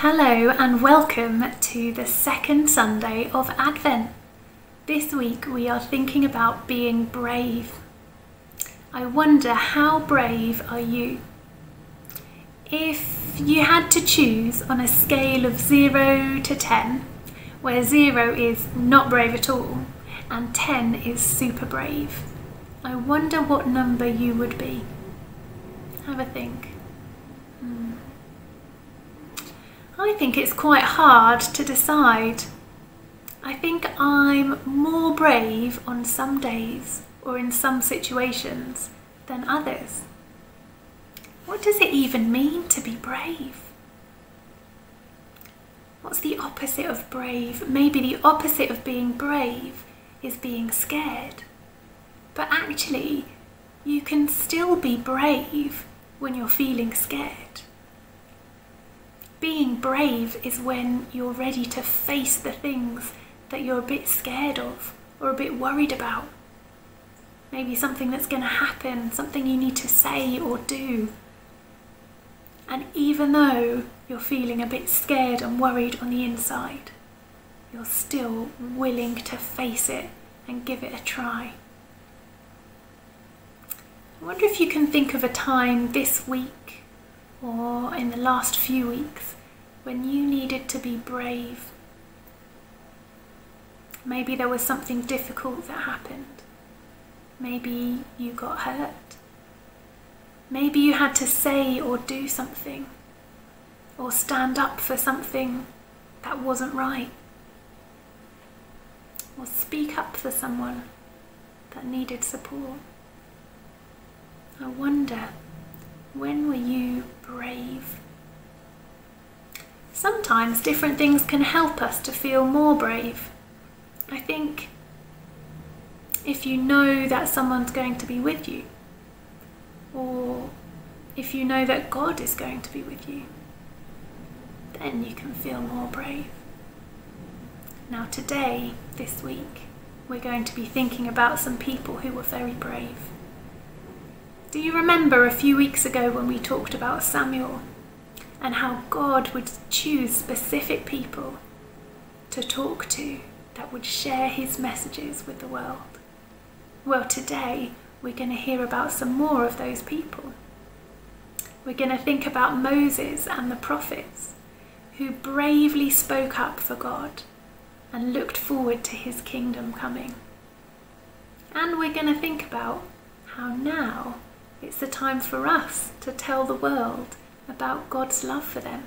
Hello and welcome to the second Sunday of Advent. This week we are thinking about being brave. I wonder, how brave are you? If you had to choose on a scale of 0 to 10, where 0 is not brave at all and 10 is super brave, I wonder what number you would be. Have a think. I think it's quite hard to decide. I think I'm more brave on some days or in some situations than others. What does it even mean to be brave? What's the opposite of brave? Maybe the opposite of being brave is being scared. But actually, you can still be brave when you're feeling scared. Being brave is when you're ready to face the things that you're a bit scared of or a bit worried about. Maybe something that's going to happen, something you need to say or do. And even though you're feeling a bit scared and worried on the inside, you're still willing to face it and give it a try. I wonder if you can think of a time this week or in the last few weeks when you needed to be brave. Maybe there was something difficult that happened. Maybe you got hurt. Maybe you had to say or do something, or stand up for something that wasn't right, or speak up for someone that needed support. I wonder, when were you brave? Sometimes different things can help us to feel more brave. I think if you know that someone's going to be with you, or if you know that God is going to be with you, then you can feel more brave. Now today, this week, we're going to be thinking about some people who were very brave. Do you remember a few weeks ago when we talked about Samuel and how God would choose specific people to talk to that would share his messages with the world? Well, today we're going to hear about some more of those people. We're going to think about Moses and the prophets who bravely spoke up for God and looked forward to his kingdom coming. And we're going to think about how now it's the time for us to tell the world about God's love for them.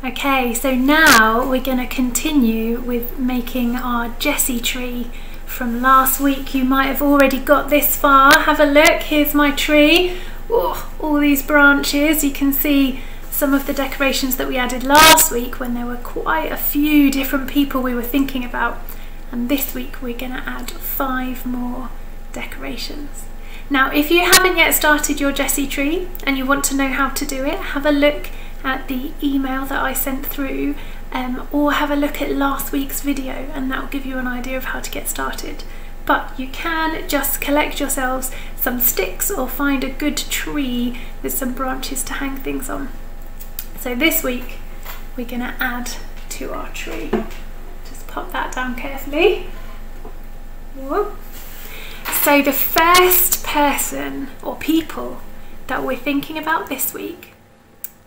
Okay, so now we're going to continue with making our Jessie tree from last week. You might have already got this far. Have a look, here's my tree. Oh, all these branches. You can see some of the decorations that we added last week when there were quite a few different people we were thinking about. And this week we're going to add 5 more decorations. Now, if you haven't yet started your Jessie tree and you want to know how to do it, have a look at the email that I sent through, or have a look at last week's video, and that will give you an idea of how to get started. But you can just collect yourselves some sticks or find a good tree with some branches to hang things on. So this week we're going to add to our tree. Just pop that down carefully. Whoop. So the first person or people that we're thinking about this week,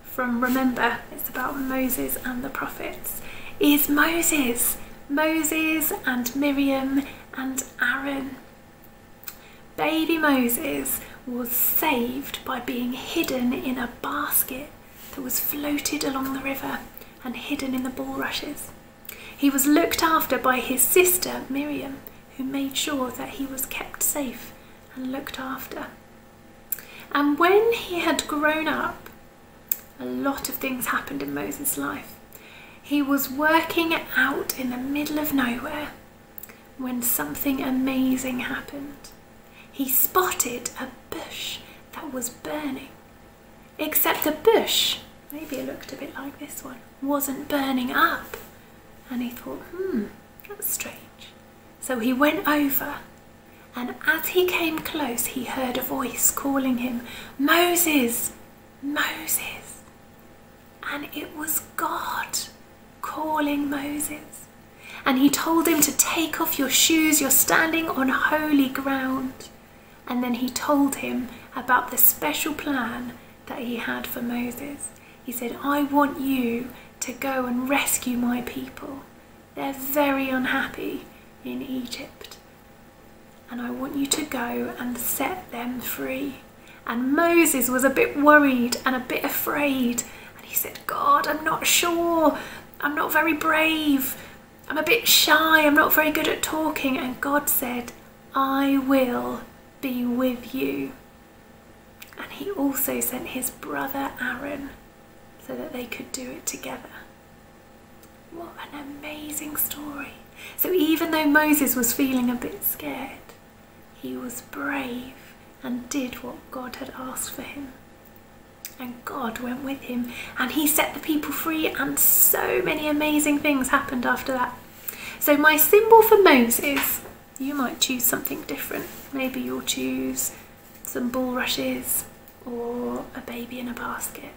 from remember it's about Moses and the prophets, is Moses. Moses and Miriam and Aaron. Baby Moses was saved by being hidden in a basket that was floated along the river and hidden in the bulrushes. He was looked after by his sister Miriam, who made sure that he was kept safe and looked after. And when he had grown up, a lot of things happened in Moses' life. He was working out in the middle of nowhere when something amazing happened. He spotted a bush that was burning. Except the bush, maybe it looked a bit like this one, wasn't burning up. And he thought, that's strange. So he went over, and as he came close, he heard a voice calling him, Moses, Moses. And it was God calling Moses. And he told him to take off your shoes, you're standing on holy ground. And then he told him about the special plan that he had for Moses. He said, I want you to go and rescue my people. They're very unhappy in Egypt. And I want you to go and set them free. And Moses was a bit worried and a bit afraid. And he said, God, I'm not sure. I'm not very brave. I'm a bit shy. I'm not very good at talking. And God said, I will be with you. And he also sent his brother Aaron so that they could do it together. What an amazing story. So even though Moses was feeling a bit scared, he was brave and did what God had asked for him. And God went with him and he set the people free, and so many amazing things happened after that. So my symbol for Moses, you might choose something different. Maybe you'll choose some bulrushes or a baby in a basket.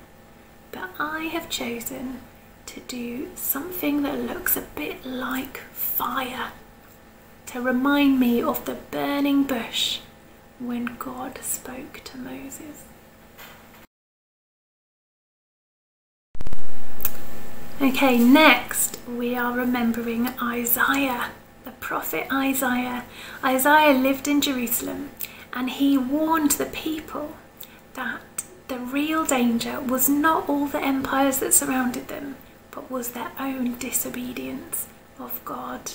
But I have chosen to do something that looks a bit like fire, to remind me of the burning bush when God spoke to Moses. Okay, next we are remembering Isaiah, the prophet Isaiah. Isaiah lived in Jerusalem, and he warned the people that the real danger was not all the empires that surrounded them, but was their own disobedience of God.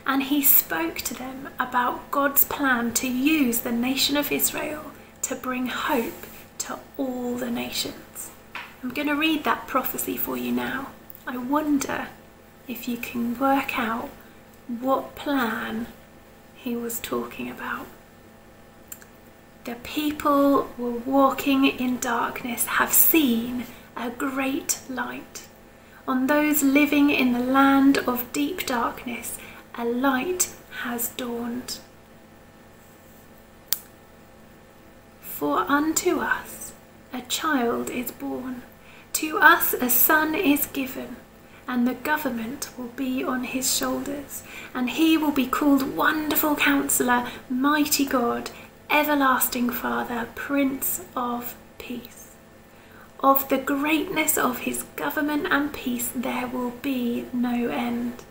And he spoke to them about God's plan to use the nation of Israel to bring hope to all the nations. I'm going to read that prophecy for you now. I wonder if you can work out what plan he was talking about. The people were walking in darkness have seen a great light. On those living in the land of deep darkness, a light has dawned. For unto us a child is born, to us a son is given, and the government will be on his shoulders, and he will be called Wonderful Counselor, Mighty God, Everlasting Father, Prince of Peace. Of the greatness of his government and peace there will be no end.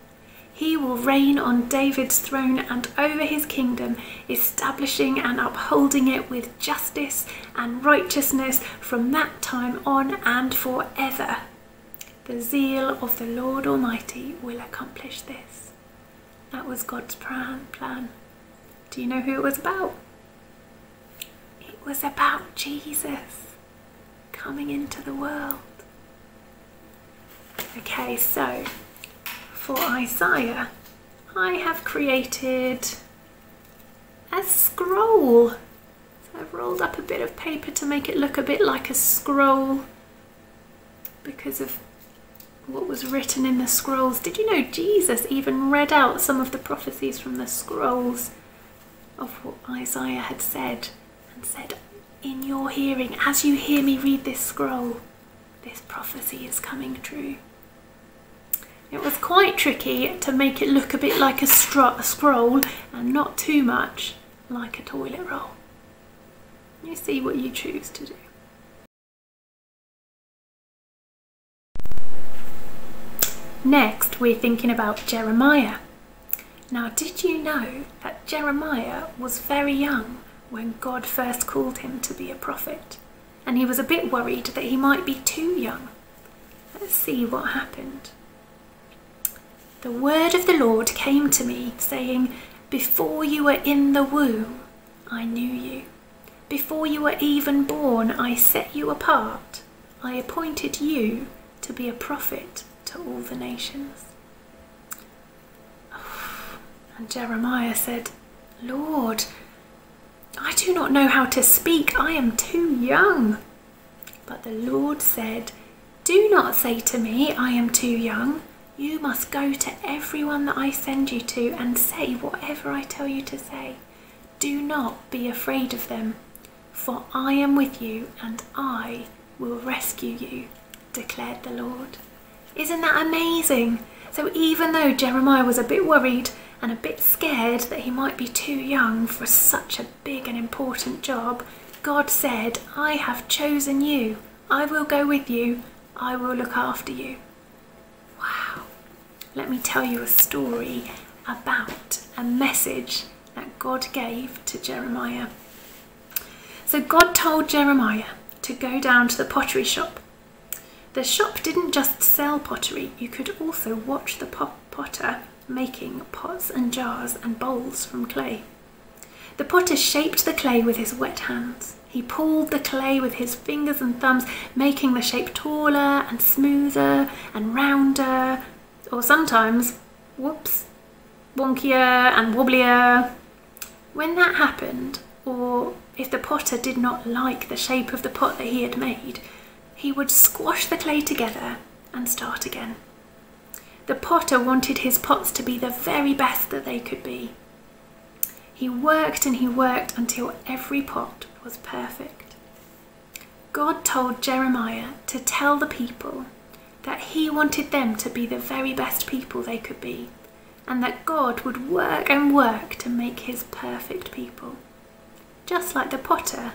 He will reign on David's throne and over his kingdom, establishing and upholding it with justice and righteousness from that time on and forever. The zeal of the Lord Almighty will accomplish this. That was God's plan. Do you know who it was about? It was about Jesus coming into the world. Okay, so for Isaiah, I have created a scroll. So I've rolled up a bit of paper to make it look a bit like a scroll because of what was written in the scrolls. Did you know Jesus even read out some of the prophecies from the scrolls of what Isaiah had said, and said, in your hearing, as you hear me read this scroll, this prophecy is coming true. It was quite tricky to make it look a bit like a scroll and not too much like a toilet roll. You see what you choose to do. Next, we're thinking about Jeremiah. Now, did you know that Jeremiah was very young when God first called him to be a prophet? And he was a bit worried that he might be too young. Let's see what happened. The word of the Lord came to me, saying, before you were in the womb, I knew you. Before you were even born, I set you apart. I appointed you to be a prophet to all the nations. And Jeremiah said, Lord, I do not know how to speak. I am too young. But the Lord said, do not say to me, I am too young. You must go to everyone that I send you to and say whatever I tell you to say. Do not be afraid of them, for I am with you and I will rescue you, declared the Lord. Isn't that amazing? So even though Jeremiah was a bit worried and a bit scared that he might be too young for such a big and important job, God said, I have chosen you. I will go with you. I will look after you. Wow. Let me tell you a story about a message that God gave to Jeremiah. So God told Jeremiah to go down to the pottery shop. The shop didn't just sell pottery, you could also watch the potter making pots and jars and bowls from clay. The potter shaped the clay with his wet hands. He pulled the clay with his fingers and thumbs, making the shape taller and smoother and rounder, or sometimes, whoops, wonkier and wobblier. When that happened, or if the potter did not like the shape of the pot that he had made, he would squash the clay together and start again. The potter wanted his pots to be the very best that they could be. He worked and he worked until every pot was perfect. God told Jeremiah to tell the people that he wanted them to be the very best people they could be, and that God would work and work to make his perfect people, just like the potter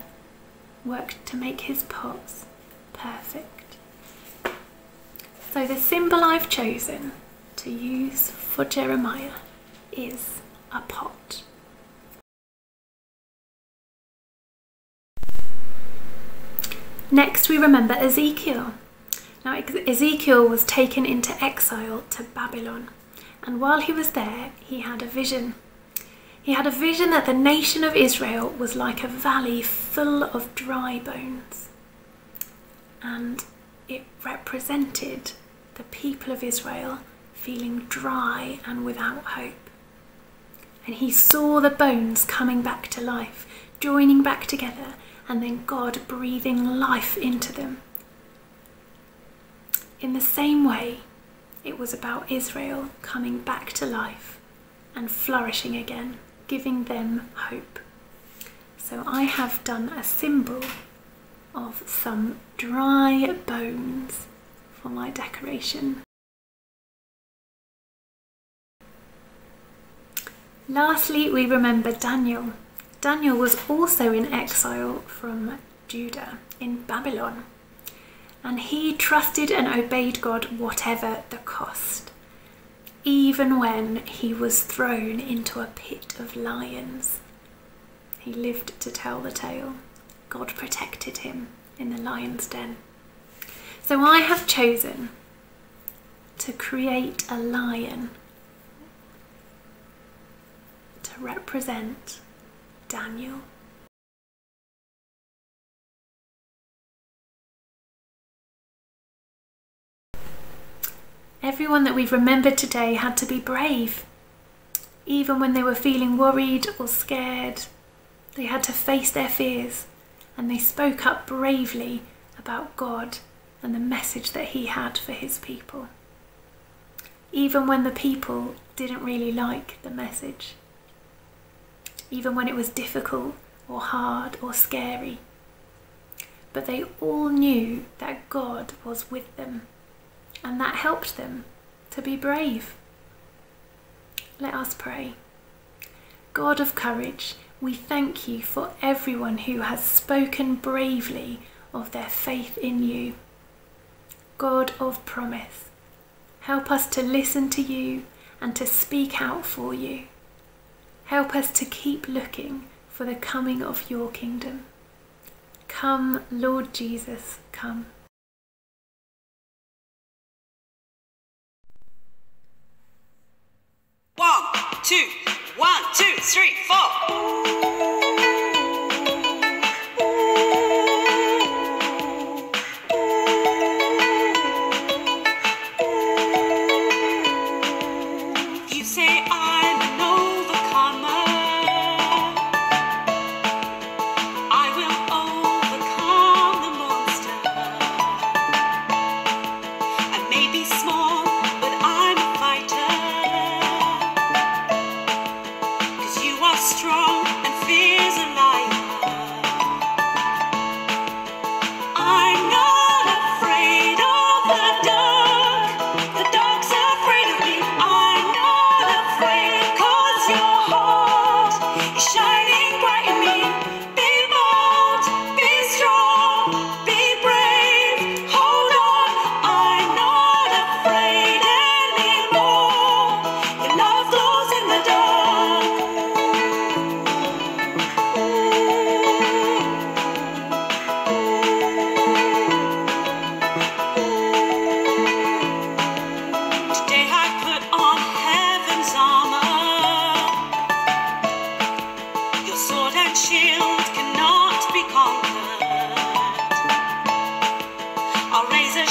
worked to make his pots perfect. So the symbol I've chosen to use for Jeremiah is a pot. Next we remember Ezekiel. Now Ezekiel was taken into exile to Babylon, and while he was there he had a vision. He had a vision that the nation of Israel was like a valley full of dry bones, and it represented the people of Israel feeling dry and without hope. And he saw the bones coming back to life, joining back together, and then God breathing life into them. In the same way, it was about Israel coming back to life and flourishing again, giving them hope. So I have done a symbol of some dry bones for my decoration. Lastly, we remember Daniel. Daniel was also in exile from Judah in Babylon, and he trusted and obeyed God whatever the cost, even when he was thrown into a pit of lions. He lived to tell the tale. God protected him in the lion's den. So I have chosen to create a lion to represent Daniel. Everyone that we've remembered today had to be brave. Even when they were feeling worried or scared, they had to face their fears, and they spoke up bravely about God and the message that he had for his people. Even when the people didn't really like the message. Even when it was difficult or hard or scary. But they all knew that God was with them, and that helped them to be brave. Let us pray. God of courage, we thank you for everyone who has spoken bravely of their faith in you. God of promise, help us to listen to you and to speak out for you. Help us to keep looking for the coming of your kingdom. Come, Lord Jesus, come. One, two, three, four. You say I'm an overcomer. I will overcome the monster. I may be small, but I'm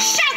Shout!